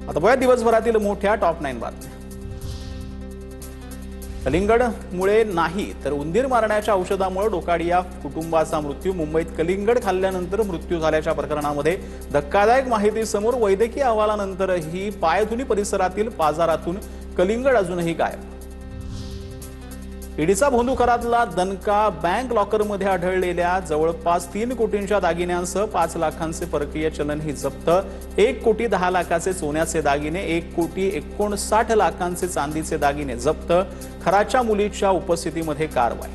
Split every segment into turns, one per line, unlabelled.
आता बघा दिवसभरातील मोठ्या टॉप 9 बातम्या। कलिंगडमुळे नाही तर उंदीर मारण्याच्या औषधामुळे डोकाडिया कुटुंबाचा मृत्यू। मुंबईत कलिंगड खाल्ल्यानंतर मृत्यू झाल्याच्या प्रकरणामध्ये धक्कादायक माहिती समोर। वैद्यकीय अहवालानंतरही पायधुनी परिसरातील बाजारातून कलिंगड अजूनही गायब। ईडीचा भोंदूखरातला दणका। बँक लॉकरमध्ये आढळलेल्या जवळपास 3 कोटींच्या दागिन्यांसह 5 लाखांचे परकीय चलनही जप्त। 1 कोटी 10 लाखाचे सोन्याचे दागिने, 1 कोटी 59 लाखांचे चांदीचे दागिने जप्त। खराच्या मुलीच्या उपस्थितीमध्ये कारवाई।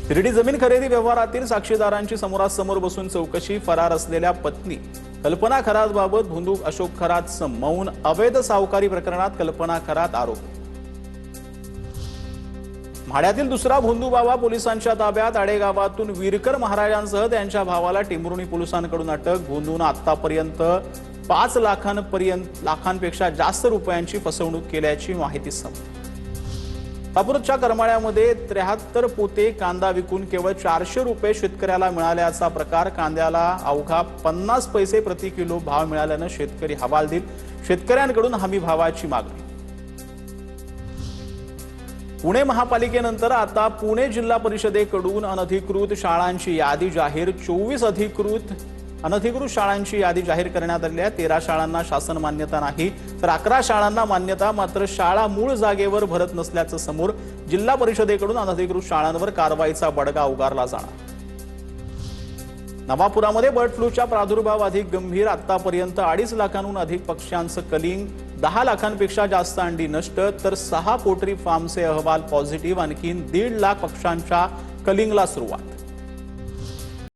शिर्डी जमीन खरेदी व्यवहारातील साक्षीदारांची समोरासमोर बसून चौकशी। फरार असलेल्या पत्नी कल्पना खरातबाबत भोंदू अशोक खरातचं मौन। अवैध सावकारी प्रकरणात कल्पना खरात आरोपी। म्हाड्यातील दुसरा भोंदू बाबा पोलिसांच्या ताब्यात। आडेगावातून वीरकर महाराजांसह त्यांच्या भावाला टेंभुर्णी पोलिसांकडून अटक। भोंदूने आतापर्यंत 5 लाखांपेक्षा जास्त रुपयांची फसवणूक केल्याची माहिती समोर। तापुरच्या करमाळ्यामध्ये 73 पोते कांदा विकून केवळ 400 रुपये शेतकऱ्याला मिळाल्याचा प्रकार। कांद्याला अवघा 50 पैसे प्रति किलो भाव मिळाल्याने शेतकरी हवालदिल। शेतकऱ्यांकडून हमी भावाची मागणी। पुणे महापालिकेनंतर आता पुणे जिल्हा परिषदेकडून अनधिकृत शाळांची यादी जाहीर। 24 अनधिकृत शाळांची यादी जाहीर करण्यात आली आहे। 13 शाळांना शासन मान्यता नाही तर 11 शाळांना मान्यता। मात्र शाळा मूळ जागेवर भरत नसल्याचं समोर। जिल्हा परिषदेकडून अनधिकृत शाळांवर कारवाईचा बडगा उगारला जाणार। नवापुरामध्ये बर्ड फ्लूचा प्रादुर्भाव अधिक गंभीर। आतापर्यंत 2.5 लाखांहून अधिक पक्ष्यांचं कलिंग, 10 लाखांपेक्षा जास्त अंडी नष्ट तर 6 पोल्ट्री फार्मचे अहवाल पॉझिटिव्ह। आणखी 1.5 लाख पक्ष्यांच्या कलिंगला सुरुवात।